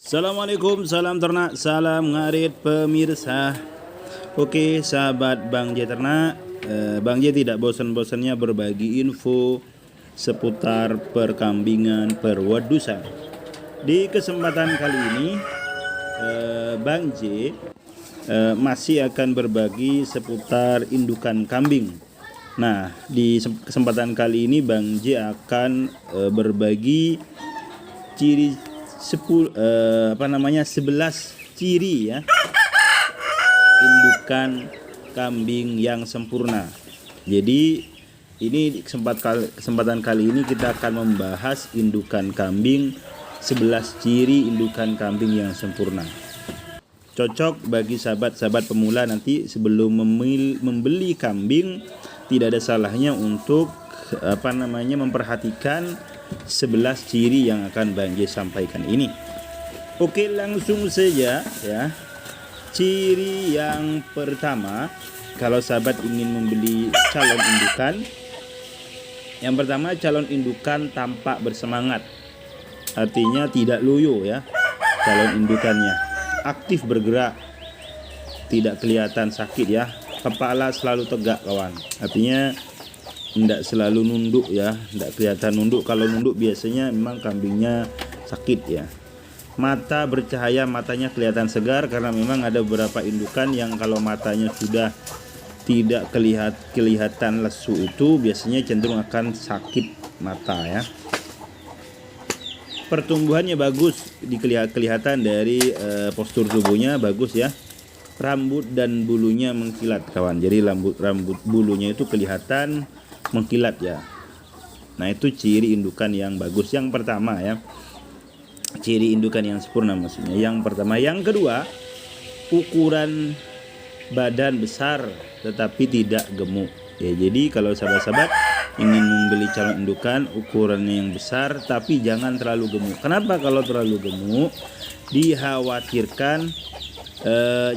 Assalamualaikum, salam ternak, salam ngarit pemirsa. Oke, sahabat Bang J Ternak, Bang J tidak bosan-bosannya berbagi info seputar perkambingan perwedusan. Di kesempatan kali ini, Bang J masih akan berbagi seputar indukan kambing. Nah, di kesempatan kali ini Bang J akan berbagi ciri 11 ciri ya indukan kambing yang sempurna. Jadi ini kesempatan kali ini kita akan membahas indukan kambing 11 ciri indukan kambing yang sempurna. Cocok bagi sahabat-sahabat pemula nanti sebelum membeli kambing, tidak ada salahnya untuk memperhatikan 11 ciri yang akan Bang J sampaikan ini. Oke, langsung saja ya. Ciri yang pertama, kalau sahabat ingin membeli calon indukan, yang pertama, calon indukan tampak bersemangat. Artinya tidak loyo ya. Calon indukannya aktif bergerak, tidak kelihatan sakit ya. Kepala selalu tegak kawan. Artinya tidak selalu nunduk ya, tidak kelihatan nunduk. Kalau nunduk biasanya memang kambingnya sakit ya. Mata bercahaya, matanya kelihatan segar, karena memang ada beberapa indukan yang kalau matanya sudah tidak kelihatan lesu itu biasanya cenderung akan sakit mata ya. Pertumbuhannya bagus, kelihatan dari postur tubuhnya bagus ya. Rambut dan bulunya mengkilat kawan. Jadi rambut bulunya itu kelihatan mengkilat ya. Nah, itu ciri indukan yang bagus. Yang pertama ya, ciri indukan yang sempurna maksudnya. Yang pertama. Yang kedua, ukuran badan besar tetapi tidak gemuk ya. Jadi kalau sahabat-sahabat ingin membeli calon indukan ukurannya yang besar tapi jangan terlalu gemuk. Kenapa? Kalau terlalu gemuk dikhawatirkan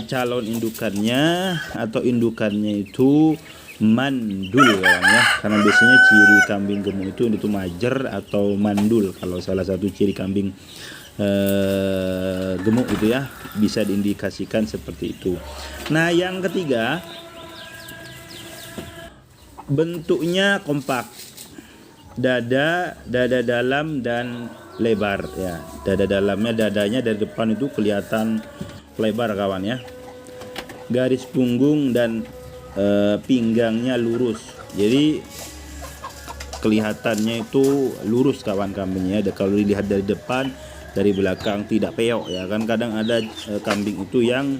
calon indukannya atau indukannya itu mandul kawan ya, karena biasanya ciri kambing gemuk itu majer atau mandul. Kalau salah satu ciri kambing gemuk itu ya, bisa diindikasikan seperti itu. Nah, yang ketiga, bentuknya kompak, dada dalam dan lebar ya. Dadanya dari depan itu kelihatan lebar kawan ya. Garis punggung dan pinggangnya lurus, jadi kelihatannya itu lurus kawan kambingnya. Kalau dilihat dari depan, dari belakang tidak peyok ya kan. Kadang ada kambing itu yang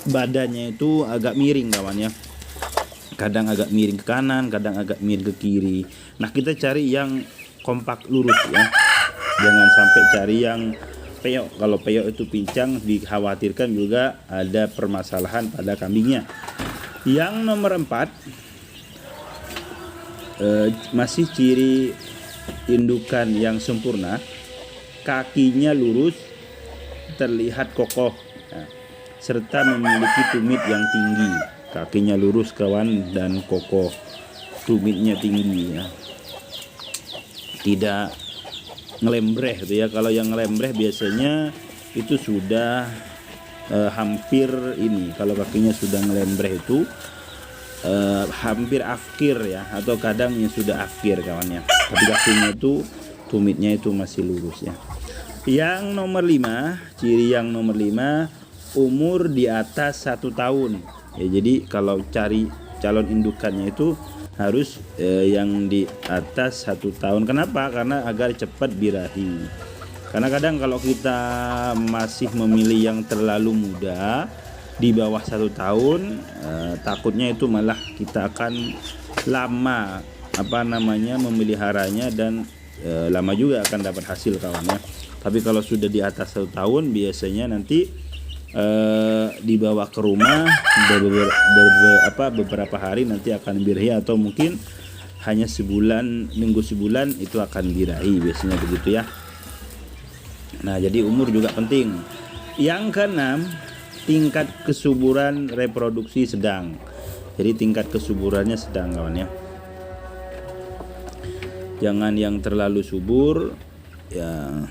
badannya itu agak miring kawan ya, kadang agak miring ke kanan, kadang agak miring ke kiri. Nah, kita cari yang kompak lurus ya, jangan sampai cari yang peyok. Kalau peyok itu pincang, dikhawatirkan juga ada permasalahan pada kambingnya. Yang nomor 4, masih ciri indukan yang sempurna, kakinya lurus, terlihat kokoh ya, serta memiliki tumit yang tinggi. Kakinya lurus kawan dan kokoh, tumitnya tinggi ya, tidak ngelembreh gitu ya. Kalau yang ngelembreh biasanya itu sudah hampir ini. Kalau kakinya sudah ngelembreh itu hampir afkir ya, atau kadang yang sudah afkir kawannya. Tapi kakinya itu tumitnya itu masih lurus ya. Yang nomor 5, ciri yang nomor 5, umur di atas 1 tahun ya. Jadi kalau cari calon indukannya itu harus yang di atas 1 tahun. Kenapa? Karena agar cepat birahi. Karena kadang kalau kita masih memilih yang terlalu muda, di bawah 1 tahun, takutnya itu malah kita akan lama memeliharanya dan lama juga akan dapat hasil kawannya. Tapi kalau sudah di atas 1 tahun, biasanya nanti dibawa ke rumah beberapa hari nanti akan birahi, atau mungkin hanya minggu sebulan itu akan birahi biasanya begitu ya. Nah, jadi umur juga penting. Yang keenam, tingkat kesuburan reproduksi sedang. Jadi tingkat kesuburannya sedang kawan ya. Jangan yang terlalu subur, ya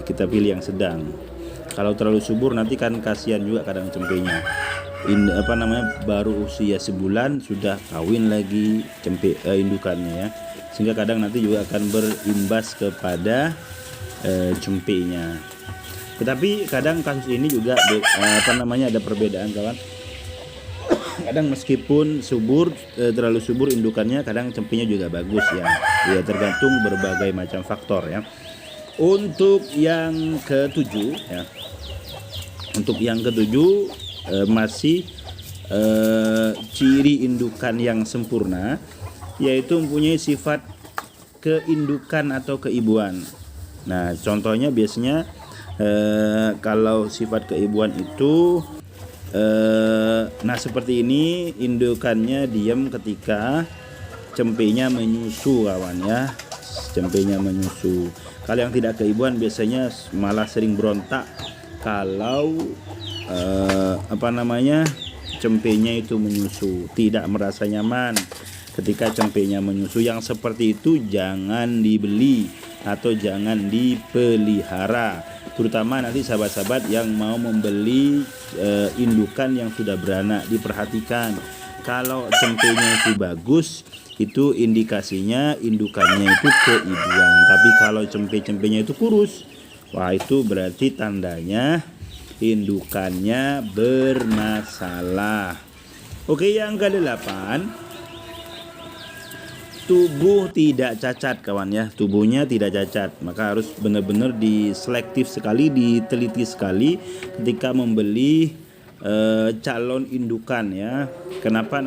kita pilih yang sedang. Kalau terlalu subur nanti kan kasihan juga kadang cempenya. Baru usia sebulan sudah kawin lagi indukannya ya, sehingga kadang nanti juga akan berimbas kepada cempenya. Tetapi kadang kasus ini juga ada perbedaan kawan. Kadang meskipun terlalu subur indukannya, kadang cempenya juga bagus ya. Ya tergantung berbagai macam faktor ya. Untuk yang ketujuh ya. Masih ciri indukan yang sempurna, yaitu mempunyai sifat keindukan atau keibuan. Nah, contohnya biasanya kalau sifat keibuan itu seperti ini, indukannya diam ketika cempenya menyusu kawan ya. Cempenya menyusu. Kalau yang tidak keibuan biasanya malah sering berontak kalau cempenya itu menyusu, tidak merasa nyaman ketika cempenya menyusu. Yang seperti itu jangan dibeli atau jangan dipelihara, terutama nanti sahabat-sahabat yang mau membeli indukan yang sudah beranak. Diperhatikan, kalau cempenya itu bagus, itu indikasinya indukannya itu keibuan. Tapi kalau cempenya itu kurus, wah itu berarti tandanya indukannya bermasalah. Oke, yang ke-8, tubuh tidak cacat kawan ya. Tubuhnya tidak cacat, maka harus benar-benar diselektif sekali, diteliti sekali ketika membeli calon indukan ya. Kenapa?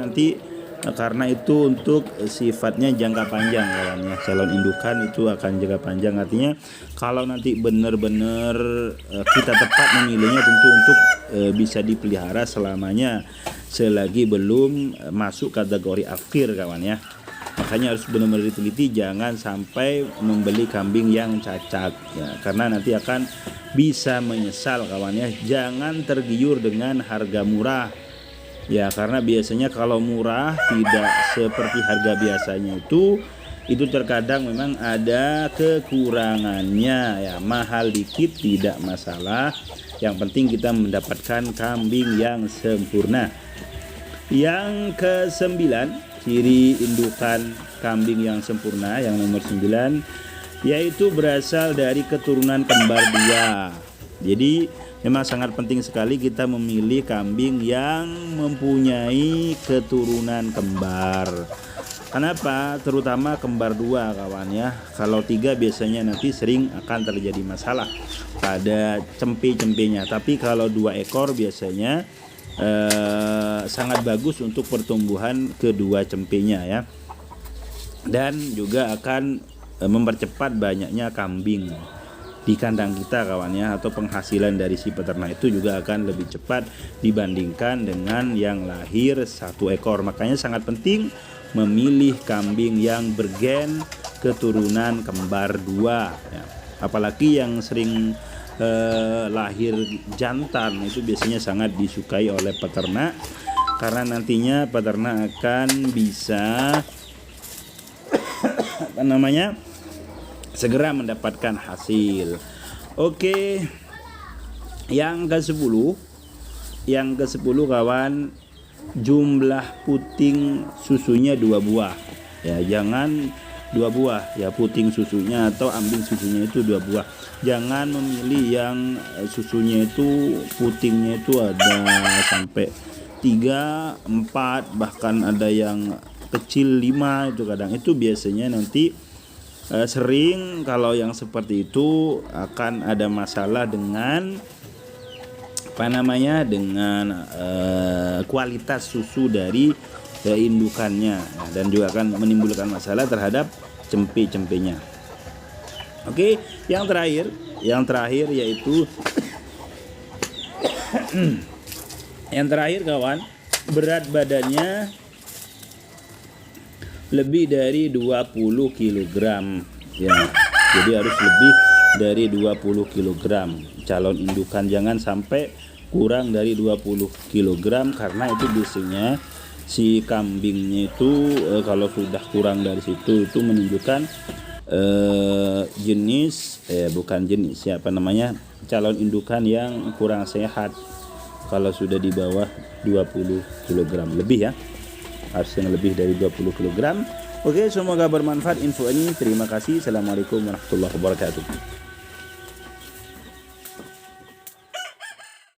Karena itu untuk sifatnya jangka panjang kawan ya. Calon indukan itu akan jangka panjang, artinya kalau nanti benar-benar kita tepat memilihnya, tentu untuk bisa dipelihara selamanya selagi belum masuk kategori akhir kawan ya. Makanya harus benar-benar diteliti, jangan sampai membeli kambing yang cacat ya, karena nanti akan bisa menyesal kawan ya. Jangan tergiur dengan harga murah ya, karena biasanya kalau murah tidak seperti harga biasanya itu terkadang memang ada kekurangannya ya. Mahal dikit tidak masalah, yang penting kita mendapatkan kambing yang sempurna. Yang ke-9, ciri indukan kambing yang sempurna, yang nomor 9, yaitu berasal dari keturunan kembar 2. Jadi memang sangat penting sekali kita memilih kambing yang mempunyai keturunan kembar. Kenapa? Terutama kembar 2 kawan ya. Kalau 3 biasanya nanti sering akan terjadi masalah pada cempe-cempenya. Tapi kalau 2 ekor biasanya sangat bagus untuk pertumbuhan kedua cempenya ya. Dan juga akan mempercepat banyaknya kambing di kandang kita kawan ya, atau penghasilan dari si peternak itu juga akan lebih cepat dibandingkan dengan yang lahir 1 ekor. Makanya sangat penting memilih kambing yang bergen keturunan kembar 2 ya. Apalagi yang sering lahir jantan itu biasanya sangat disukai oleh peternak, karena nantinya peternak akan bisa segera mendapatkan hasil. Oke, yang ke-10 kawan, jumlah puting susunya 2 buah ya. Jangan 2 buah ya puting susunya, atau ambing susunya itu 2 buah. Jangan memilih yang susunya itu putingnya itu ada sampai 3, 4, bahkan ada yang kecil 5 itu kadang. Itu biasanya nanti sering kalau yang seperti itu akan ada masalah dengan kualitas susu dari indukannya, dan juga akan menimbulkan masalah terhadap cempe-cempenya. Oke, yang terakhir yaitu yang terakhir kawan, berat badannya lebih dari 20 kg ya. Jadi harus lebih dari 20 kg calon indukan, jangan sampai kurang dari 20 kg, karena itu biasanya si kambingnya itu kalau sudah kurang dari situ itu menunjukkan bukan jenis ya, apa namanya, calon indukan yang kurang sehat kalau sudah di bawah 20 kg lebih ya, harusnya lebih dari 20 kg. Oke, semoga bermanfaat info ini. Terima kasih. Assalamualaikum warahmatullahi wabarakatuh.